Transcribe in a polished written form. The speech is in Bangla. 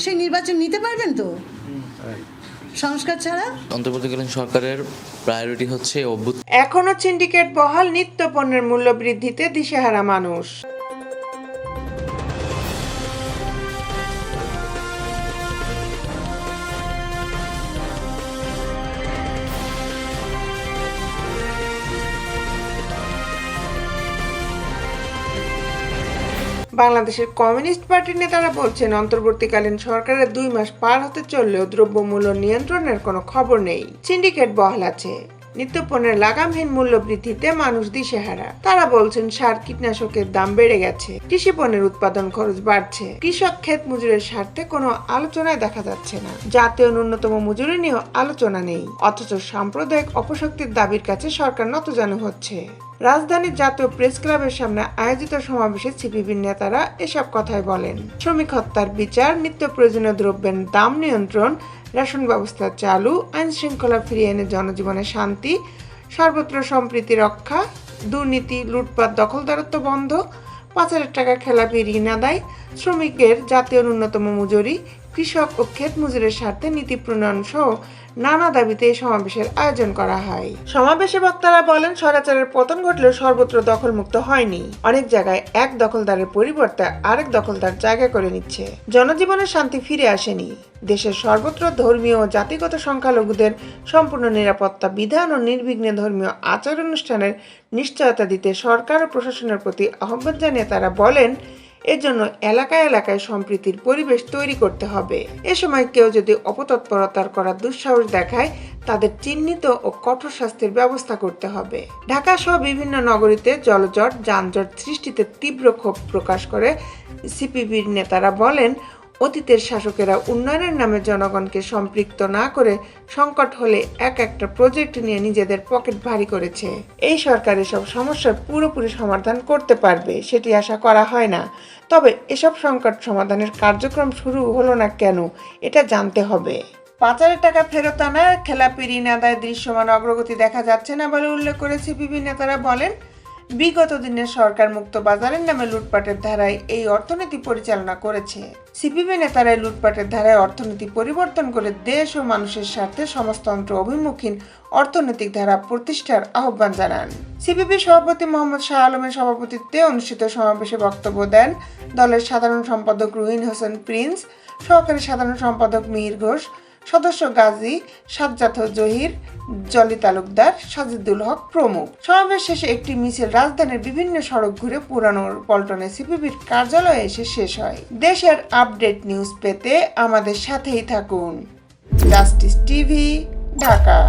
সেই নির্বাচন নিতে পারবেন তো সংস্কার ছাড়া? অন্তর্বর্তীকালীন সরকারের প্রায়োরিটি হচ্ছে এখনো সিন্ডিকেট বহাল, নিত্য পণ্যের মূল্য বৃদ্ধিতে দিশেহারা মানুষ। বাংলাদেশের কমিউনিস্ট পার্টির নেতারা বলছেন, অন্তর্বর্তীকালীন সরকারের 2 মাস পার হতে চললেও দ্রব্যমূল্য নিয়ন্ত্রণের কোনো খবর নেই। সিন্ডিকেট বহাল আছে, নিত্যপণ্যের লাগামহীন মূল্য বৃদ্ধিতে মানুষ দিশেহারা। তারা বলছেন, সার কীটনাশকের দাম বেড়ে গেছে, কৃষি পণ্যের উৎপাদন খরচ বাড়ছে, কৃষক ক্ষেত মজুরের স্বার্থে কোনো আলোচনায় দেখা যাচ্ছে না। জাতীয় ন্যূনতম মজুরি নিয়েও আলোচনা নেই, অথচ সাম্প্রদায়িক অপশক্তির দাবির কাছে সরকার নতজানু হচ্ছে। রাজধানীর জাতীয় প্রেস ক্লাবের সামনে আয়োজিত সমাবেশে সিপিবির নেতারা এসব কথাই বলেন। শ্রমিক হত্যার বিচার, নিত্য প্রয়োজনীয় দ্রব্যের দাম নিয়ন্ত্রণ, রেশন ব্যবস্থা চালু, আইন শৃঙ্খলা ফিরিয়ে এনে জনজীবনে শান্তি, সর্বত্র সম্প্রীতি রক্ষা, দুর্নীতি, লুটপাট, দখলদারত্ব বন্ধ, 5,000 টাকা খেলাপি ঋণ আদায়, শ্রমিকের জাতীয় ন্যূনতম মজুরি, কৃষক ও ক্ষেত মজুরের স্বার্থে নীতি প্রণয়ন সহ নানা দাবিতে এই সমাবেশের আয়োজন করা হয়। সমাবেশে বক্তারা বলেন, স্বৈরাচারের পতন ঘটলেও সর্বত্র দখলমুক্ত হয়নি। অনেক জায়গায় এক দখলদারের পরিবর্তে আরেক দখলদার জায়গা করে নিচ্ছে। জনজীবনের শান্তি ফিরে আসেনি। দেশের সর্বত্র ধর্মীয় ও জাতিগত সংখ্যালঘুদের সম্পূর্ণ নিরাপত্তা বিধান ও নির্বিঘ্নে ধর্মীয় আচার অনুষ্ঠানের নিশ্চয়তা দিতে সরকার ও প্রশাসনের প্রতি আহ্বান জানিয়ে তারা বলেন, এজন্য এলাকায় এলাকায় সম্প্রীতির পরিবেশ তৈরি করতে হবে। এ সময় কেউ যদি অপতৎপরতার করার দুঃসাহস দেখায়, তাদের চিহ্নিত ও কঠোর শাস্তির ব্যবস্থা করতে হবে। ঢাকা সহ বিভিন্ন নগরীতে জলজট, যানজট সৃষ্টিতে তীব্র ক্ষোভ প্রকাশ করে সিপিবির নেতারা বলেন, অতীতের শাসকেরা উন্নয়নের নামে জনগণকে সম্পৃক্ত না করে সংকট হলে একটা প্রজেক্ট নিয়ে নিজেদের পকেট ভারী করেছে। এই সরকার এসব সমস্যার পুরোপুরি সমাধান করতে পারবে সেটি আশা করা হয় না। তবে এসব সংকট সমাধানের কার্যক্রম শুরু হলো না কেন, এটা জানতে হবে। 5,000 টাকা ফেরত আনা, খেলাপি ঋণ আদায় দৃশ্যমান অগ্রগতি দেখা যাচ্ছে না বলে উল্লেখ করে সিপিবি নেতারা বলেন, বিগত দিনে সরকার মুক্ত বাজারের নামে লুটপাটের ধারায় এই অর্থনীতি পরিচালনা করেছে। সিপিবি নেতারা লুটপাটের ধারায় অর্থনীতি পরিবর্তন করে দেশ ও মানুষের স্বার্থে সমাজতন্ত্র অভিমুখীন অর্থনৈতিক ধারা প্রতিষ্ঠার আহ্বান জানান। সিপিবি সভাপতি মোহাম্মদ শাহ আলমের সভাপতিত্বে অনুষ্ঠিত সমাবেশে বক্তব্য দেন দলের সাধারণ সম্পাদক রুহিন হোসেন প্রিন্স, সহকারী সাধারণ সম্পাদক মিহির ঘোষ, সদস্য গাজী সাজ্জাদ জহির, জলি তালুকদার, সাজিদুল হক প্রমুখ। সমাবেশ শেষে একটি মিছিল রাজধানীর বিভিন্ন সড়ক ঘুরে পুরানো পল্টনে সিপিবির কার্যালয়ে এসে শেষ হয়। দেশের আপডেট নিউজ পেতে আমাদের সাথেই থাকুন। Justice TV, Dhaka.